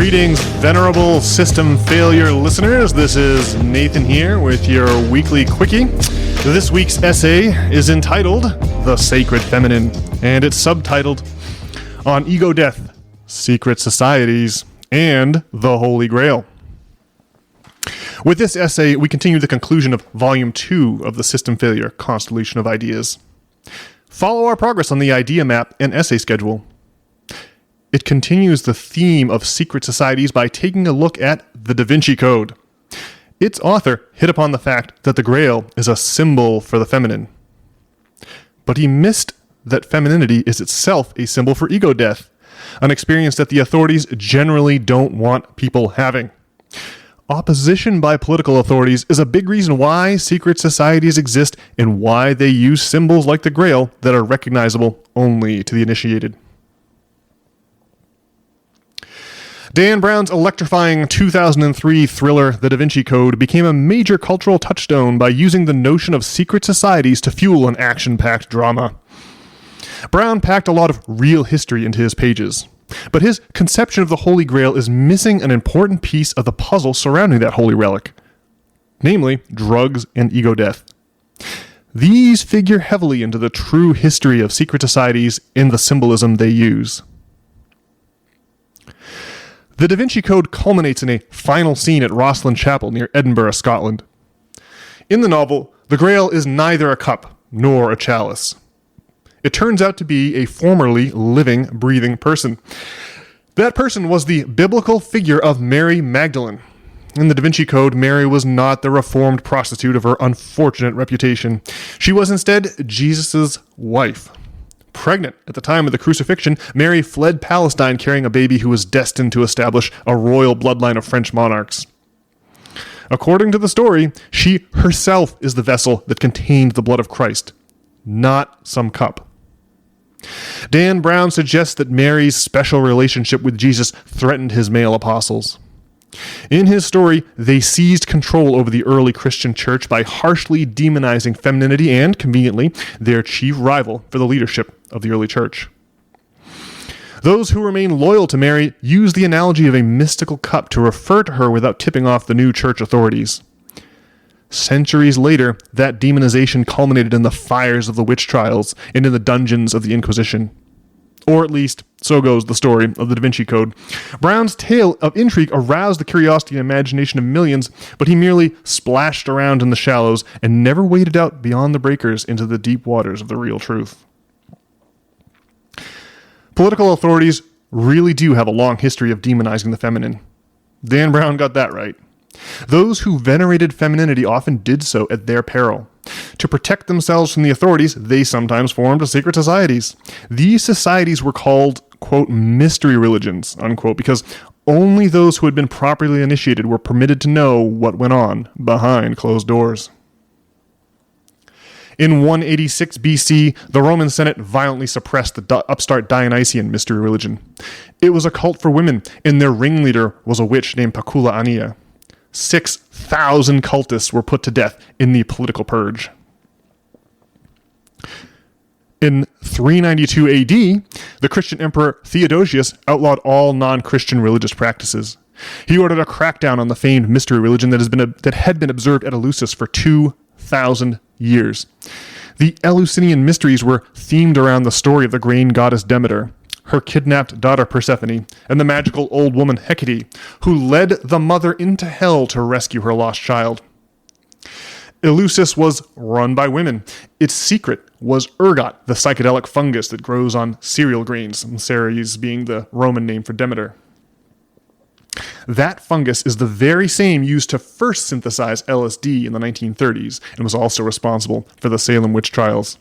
Greetings, venerable system failure listeners. This is Nathan here with your weekly quickie. This week's essay is entitled The Sacred Feminine, and it's subtitled On Ego Death, Secret Societies, and the Holy Grail. With this essay, we continue the conclusion of Volume 2 of the System Failure Constellation of Ideas. Follow our progress on the idea map and essay schedule. It continues the theme of secret societies by taking a look at the Da Vinci Code. Its author hit upon the fact that the Grail is a symbol for the feminine. But he missed that femininity is itself a symbol for ego death, an experience that the authorities generally don't want people having. Opposition by political authorities is a big reason why secret societies exist and why they use symbols like the Grail that are recognizable only to the initiated. Dan Brown's electrifying 2003 thriller, The Da Vinci Code, became a major cultural touchstone by using the notion of secret societies to fuel an action-packed drama. Brown packed a lot of real history into his pages, but his conception of the Holy Grail is missing an important piece of the puzzle surrounding that holy relic, namely drugs and ego death. These figure heavily into the true history of secret societies in the symbolism they use. The Da Vinci Code culminates in a final scene at Rosslyn Chapel near Edinburgh, Scotland. In the novel, the Grail is neither a cup nor a chalice. It turns out to be a formerly living, breathing person. That person was the biblical figure of Mary Magdalene. In the Da Vinci Code, Mary was not the reformed prostitute of her unfortunate reputation. She was instead Jesus' wife. Pregnant at the time of the crucifixion, Mary fled Palestine carrying a baby who was destined to establish a royal bloodline of French monarchs. According to the story, she herself is the vessel that contained the blood of Christ, not some cup. Dan Brown suggests that Mary's special relationship with Jesus threatened his male apostles. In his story, they seized control over the early Christian church by harshly demonizing femininity and, conveniently, their chief rival for the leadership of the early church. Those who remain loyal to Mary use the analogy of a mystical cup to refer to her without tipping off the new church authorities. Centuries later, that demonization culminated in the fires of the witch trials and in the dungeons of the Inquisition. Or at least, so goes the story of the Da Vinci Code. Brown's tale of intrigue aroused the curiosity and imagination of millions, but he merely splashed around in the shallows and never waded out beyond the breakers into the deep waters of the real truth. Political authorities really do have a long history of demonizing the feminine. Dan Brown got that right. Those who venerated femininity often did so at their peril. To protect themselves from the authorities, they sometimes formed secret societies. These societies were called, quote, mystery religions, unquote, because only those who had been properly initiated were permitted to know what went on behind closed doors. In 186 BC, the Roman Senate violently suppressed the upstart Dionysian mystery religion. It was a cult for women, and their ringleader was a witch named Pacula Annia. 6,000 cultists were put to death in the political purge. In 392 AD, the Christian emperor Theodosius outlawed all non-Christian religious practices. He ordered a crackdown on the famed mystery religion that had been observed at Eleusis for 2,000 years. The Eleusinian mysteries were themed around the story of the grain goddess Demeter, her kidnapped daughter Persephone, and the magical old woman Hecate, who led the mother into hell to rescue her lost child. Eleusis was run by women. Its secret was ergot, the psychedelic fungus that grows on cereal grains, Ceres being the Roman name for Demeter. That fungus is the very same used to first synthesize LSD in the 1930s and was also responsible for the Salem witch trials.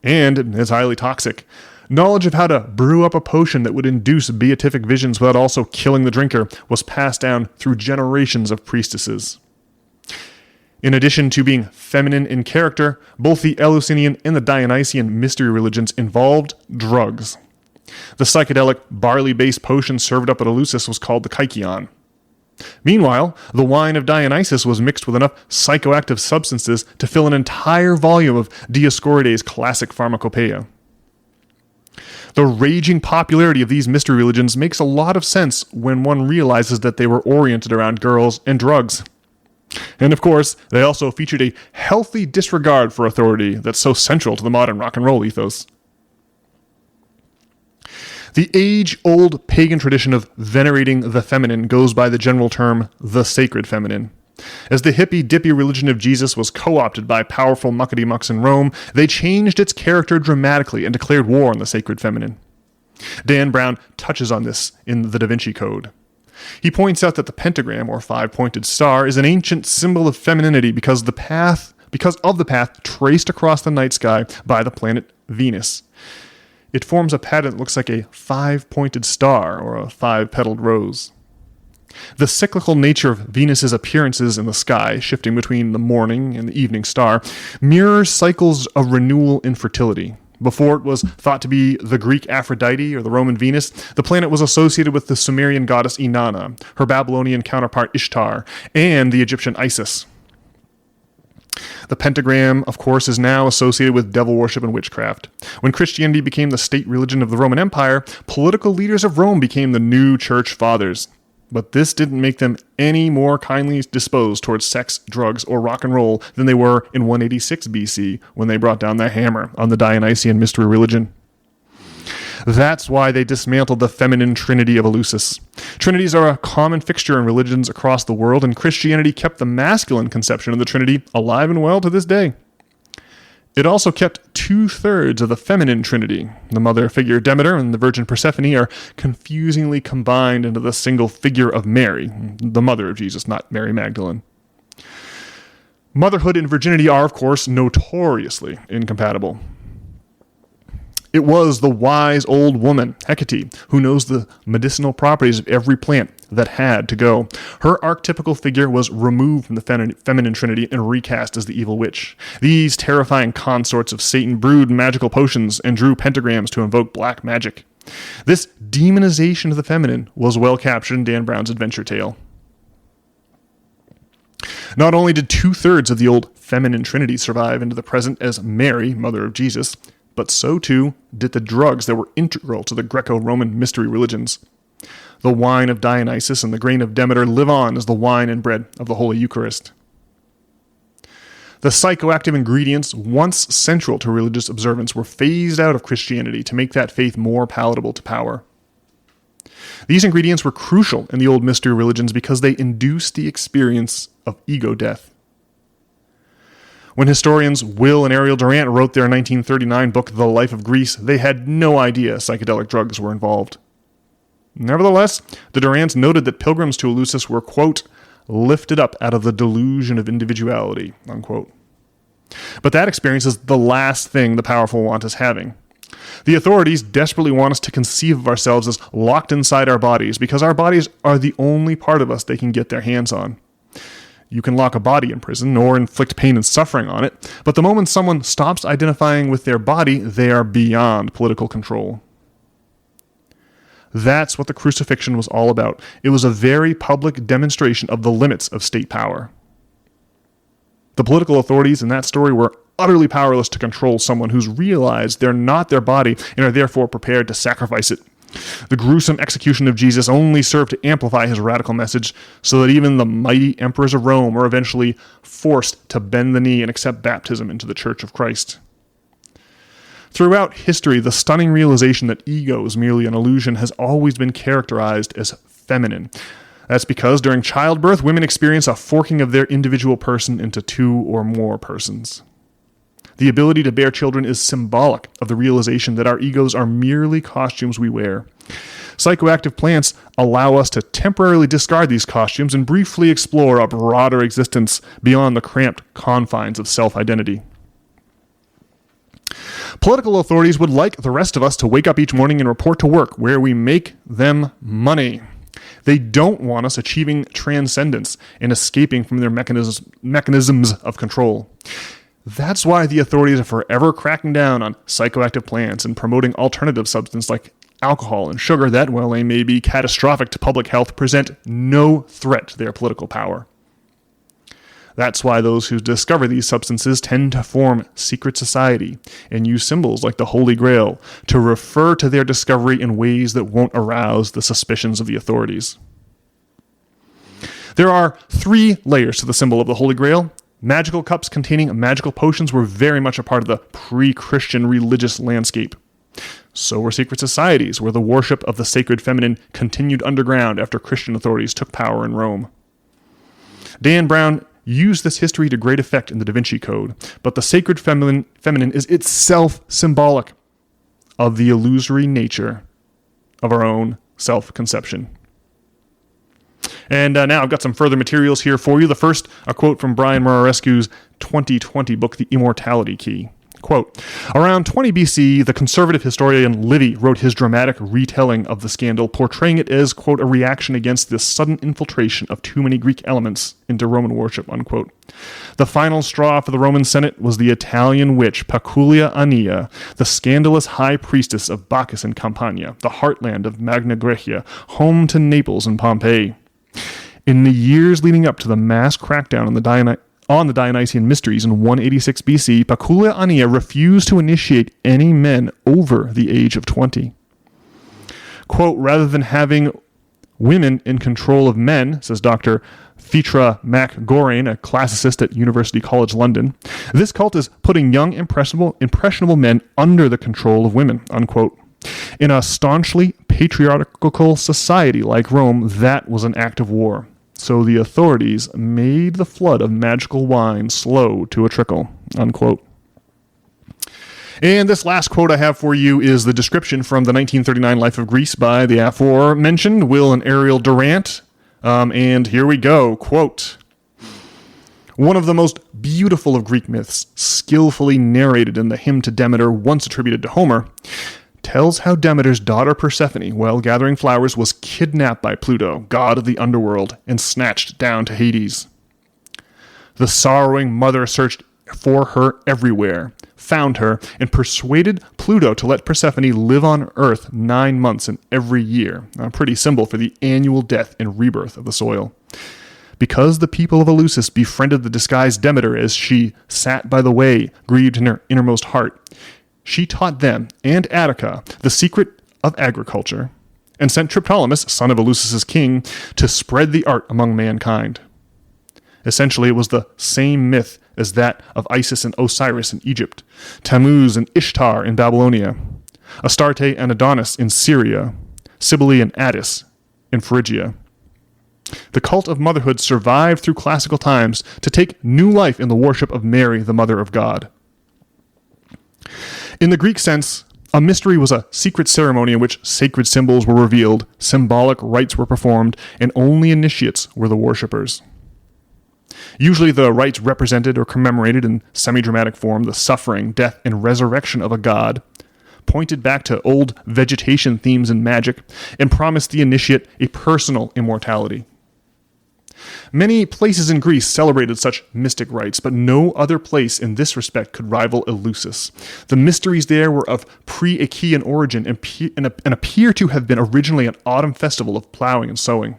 And it's highly toxic. Knowledge of how to brew up a potion that would induce beatific visions without also killing the drinker was passed down through generations of priestesses. In addition to being feminine in character, both the Eleusinian and the Dionysian mystery religions involved drugs. The psychedelic barley-based potion served up at Eleusis was called the kykeon. Meanwhile, the wine of Dionysus was mixed with enough psychoactive substances to fill an entire volume of Dioscorides' classic pharmacopoeia. The raging popularity of these mystery religions makes a lot of sense when one realizes that they were oriented around girls and drugs. And of course, they also featured a healthy disregard for authority that's so central to the modern rock and roll ethos. The age-old pagan tradition of venerating the feminine goes by the general term the sacred feminine. As the hippy-dippy religion of Jesus was co-opted by powerful muckety-mucks in Rome, they changed its character dramatically and declared war on the sacred feminine. Dan Brown touches on this in the Da Vinci Code. He points out that the pentagram, or five-pointed star, is an ancient symbol of femininity because of the path traced across the night sky by the planet Venus. It forms a pattern that looks like a five-pointed star or a five-petaled rose. The cyclical nature of Venus's appearances in the sky, shifting between the morning and the evening star, mirrors cycles of renewal and fertility. Before it was thought to be the Greek Aphrodite or the Roman Venus, the planet was associated with the Sumerian goddess Inanna, her Babylonian counterpart Ishtar, and the Egyptian Isis. The pentagram, of course, is now associated with devil worship and witchcraft. When Christianity became the state religion of the Roman Empire, political leaders of Rome became the new church fathers. But this didn't make them any more kindly disposed towards sex, drugs, or rock and roll than they were in 186 BC when they brought down the hammer on the Dionysian mystery religion. That's why they dismantled the feminine trinity of Eleusis. Trinities are a common fixture in religions across the world, and Christianity kept the masculine conception of the Trinity alive and well to this day. It also kept 2/3 of the feminine trinity. The mother figure Demeter and the virgin Persephone are confusingly combined into the single figure of Mary, the mother of Jesus, not Mary Magdalene. Motherhood and virginity are, of course, notoriously incompatible. It was the wise old woman, Hecate, who knows the medicinal properties of every plant that had to go. Her archetypical figure was removed from the feminine trinity and recast as the evil witch. These terrifying consorts of Satan brewed magical potions and drew pentagrams to invoke black magic. This demonization of the feminine was well captured in Dan Brown's adventure tale. Not only did 2/3 of the old feminine trinity survive into the present as Mary, mother of Jesus, but so too did the drugs that were integral to the Greco-Roman mystery religions. The wine of Dionysus and the grain of Demeter live on as the wine and bread of the Holy Eucharist. The psychoactive ingredients, once central to religious observance, were phased out of Christianity to make that faith more palatable to power. These ingredients were crucial in the old mystery religions because they induced the experience of ego death. When historians Will and Ariel Durant wrote their 1939 book, The Life of Greece, they had no idea psychedelic drugs were involved. Nevertheless, the Durants noted that pilgrims to Eleusis were, quote, lifted up out of the delusion of individuality, unquote. But that experience is the last thing the powerful want us having. The authorities desperately want us to conceive of ourselves as locked inside our bodies because our bodies are the only part of us they can get their hands on. You can lock a body in prison or inflict pain and suffering on it, but the moment someone stops identifying with their body, they are beyond political control. That's what the crucifixion was all about. It was a very public demonstration of the limits of state power. The political authorities in that story were utterly powerless to control someone who's realized they're not their body and are therefore prepared to sacrifice it. The gruesome execution of Jesus only served to amplify his radical message so that even the mighty emperors of Rome were eventually forced to bend the knee and accept baptism into the Church of Christ. Throughout history, the stunning realization that ego is merely an illusion has always been characterized as feminine. That's because during childbirth, women experience a forking of their individual person into two or more persons. The ability to bear children is symbolic of the realization that our egos are merely costumes we wear. Psychoactive plants allow us to temporarily discard these costumes and briefly explore a broader existence beyond the cramped confines of self-identity. Political authorities would like the rest of us to wake up each morning and report to work where we make them money. They don't want us achieving transcendence and escaping from their mechanisms of control. That's why the authorities are forever cracking down on psychoactive plants and promoting alternative substances like alcohol and sugar that, while they may be catastrophic to public health, present no threat to their political power. That's why those who discover these substances tend to form secret society and use symbols like the Holy Grail to refer to their discovery in ways that won't arouse the suspicions of the authorities. There are 3 layers to the symbol of the Holy Grail. Magical cups containing magical potions were very much a part of the pre-Christian religious landscape. So were secret societies, where the worship of the sacred feminine continued underground after Christian authorities took power in Rome. Dan Brown used this history to great effect in the Da Vinci Code, but the sacred feminine is itself symbolic of the illusory nature of our own self-conception. And now I've got some further materials here for you. The first, a quote from Brian Murarescu's 2020 book, The Immortality Key. Quote, around 20 BC, the conservative historian Livy wrote his dramatic retelling of the scandal, portraying it as, quote, a reaction against the sudden infiltration of too many Greek elements into Roman worship, unquote. The final straw for the Roman Senate was the Italian witch Paculia Annia, the scandalous high priestess of Bacchus in Campania, the heartland of Magna Graecia, home to Naples and Pompeii. In the years leading up to the mass crackdown on the Dionysian mysteries in 186 BC, Paculia Annia refused to initiate any men over the age of 20. Quote, rather than having women in control of men, says Dr. Phaedra MacGorrain, a classicist at University College London, this cult is putting young, impressionable men under the control of women, unquote. In a staunchly patriarchal society like Rome, that was an act of war. So the authorities made the flood of magical wine slow to a trickle, unquote. And this last quote I have for you is the description from the 1939 Life of Greece by the aforementioned Will and Ariel Durant. And here we go, quote, one of the most beautiful of Greek myths, skillfully narrated in the hymn to Demeter once attributed to Homer, tells how Demeter's daughter Persephone, while gathering flowers, was kidnapped by Pluto, god of the underworld, and snatched down to Hades. The sorrowing mother searched for her everywhere, found her, and persuaded Pluto to let Persephone live on Earth 9 months in every year, a pretty symbol for the annual death and rebirth of the soil. Because the people of Eleusis befriended the disguised Demeter as she sat by the way, grieved in her innermost heart, she taught them and Attica the secret of agriculture and sent Triptolemus, son of Eleusis' king, to spread the art among mankind. Essentially, it was the same myth as that of Isis and Osiris in Egypt, Tammuz and Ishtar in Babylonia, Astarte and Adonis in Syria, Cybele and Attis in Phrygia. The cult of motherhood survived through classical times to take new life in the worship of Mary, the Mother of God. In the Greek sense, a mystery was a secret ceremony in which sacred symbols were revealed, symbolic rites were performed, and only initiates were the worshippers. Usually the rites represented or commemorated in semi-dramatic form the suffering, death, and resurrection of a god, pointed back to old vegetation themes in magic, and promised the initiate a personal immortality. Many places in Greece celebrated such mystic rites, but no other place in this respect could rival Eleusis. The mysteries there were of pre-Achaean origin and appear to have been originally an autumn festival of plowing and sowing.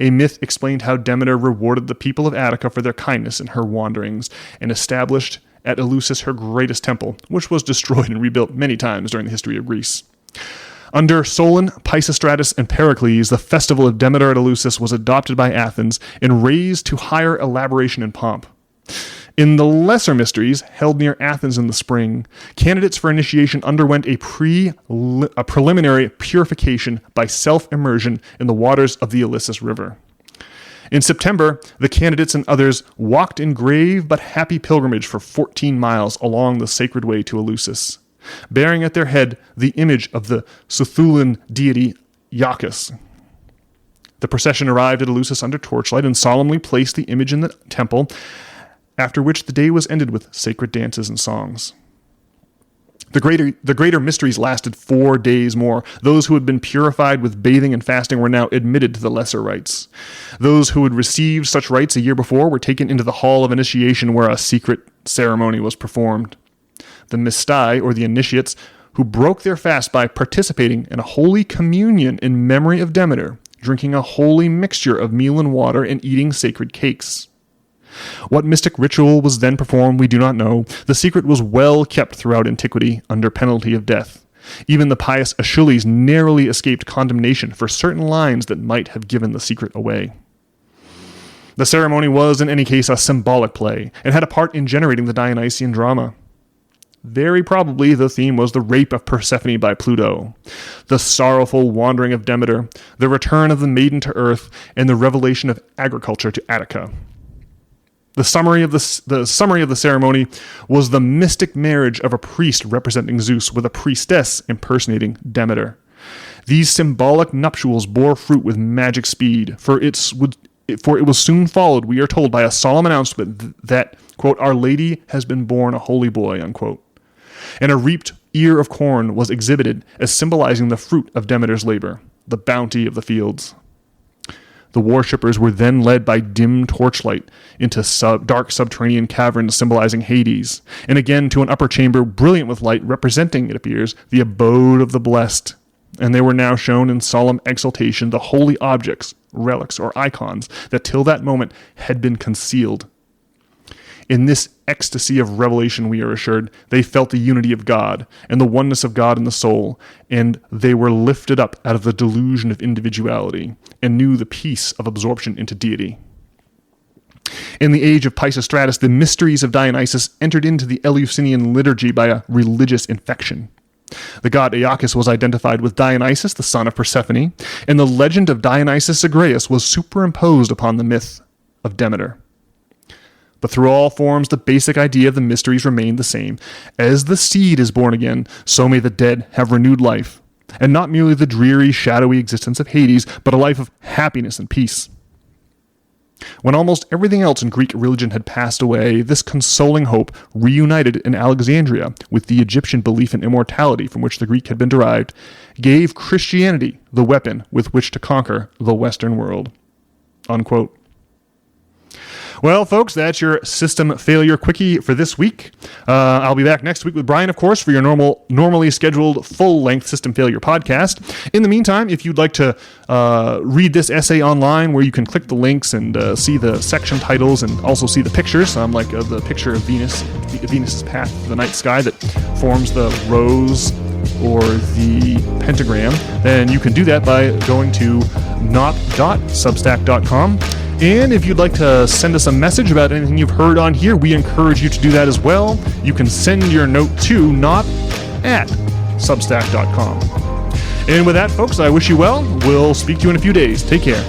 A myth explained how Demeter rewarded the people of Attica for their kindness in her wanderings and established at Eleusis her greatest temple, which was destroyed and rebuilt many times during the history of Greece. Under Solon, Pisistratus, and Pericles, the festival of Demeter at Eleusis was adopted by Athens and raised to higher elaboration and pomp. In the lesser mysteries, held near Athens in the spring, candidates for initiation underwent a preliminary purification by self-immersion in the waters of the Ilissus River. In September, the candidates and others walked in grave but happy pilgrimage for 14 miles along the sacred way to Eleusis, bearing at their head the image of the Suthulan deity Iacchus. The procession arrived at Eleusis under torchlight and solemnly placed the image in the temple, after which the day was ended with sacred dances and songs. The greater mysteries lasted 4 days more. Those who had been purified with bathing and fasting were now admitted to the lesser rites. Those who had received such rites a year before were taken into the hall of initiation where a secret ceremony was performed. The Mistai, or the initiates, who broke their fast by participating in a holy communion in memory of Demeter, drinking a holy mixture of meal and water, and eating sacred cakes. What mystic ritual was then performed we do not know. The secret was well kept throughout antiquity under penalty of death. Even the pious Achilles narrowly escaped condemnation for certain lines that might have given the secret away. The ceremony was, in any case, a symbolic play, and had a part in generating the Dionysian drama. Very probably the theme was the rape of Persephone by Pluto, the sorrowful wandering of Demeter, the return of the maiden to earth, and the revelation of agriculture to Attica. The summary of the ceremony was the mystic marriage of a priest representing Zeus with a priestess impersonating Demeter. These symbolic nuptials bore fruit with magic speed, for it was soon followed, we are told, by a solemn announcement that, quote, "Our Lady has been born a holy boy," unquote. And a reaped ear of corn was exhibited as symbolizing the fruit of Demeter's labor, the bounty of the fields. The worshippers were then led by dim torchlight into dark subterranean caverns symbolizing Hades, and again to an upper chamber brilliant with light representing, it appears, the abode of the blessed. And they were now shown in solemn exaltation the holy objects, relics, or icons that till that moment had been concealed. In this ecstasy of revelation, we are assured, they felt the unity of God and the oneness of God in the soul, and they were lifted up out of the delusion of individuality and knew the peace of absorption into deity. In the age of Pisistratus, the mysteries of Dionysus entered into the Eleusinian liturgy by a religious infection. The god Aeacus was identified with Dionysus, the son of Persephone, and the legend of Dionysus Zagreus was superimposed upon the myth of Demeter. But through all forms, the basic idea of the mysteries remained the same. As the seed is born again, so may the dead have renewed life, and not merely the dreary, shadowy existence of Hades, but a life of happiness and peace. When almost everything else in Greek religion had passed away, this consoling hope reunited in Alexandria with the Egyptian belief in immortality from which the Greek had been derived, gave Christianity the weapon with which to conquer the Western world. Unquote. Well, folks, that's your system failure quickie for this week. I'll be back next week with Brian, of course, for your normally scheduled full-length system failure podcast. In the meantime, if you'd like to read this essay online, where you can click the links and see the section titles and also see the pictures, like the picture of Venus's path to the night sky that forms the rose or the pentagram, then you can do that by going to not.substack.com. And if you'd like to send us a message about anything you've heard on here, we encourage you to do that as well. You can send your note to not@substack.com. And with that, folks, I wish you well. We'll speak to you in a few days. Take care.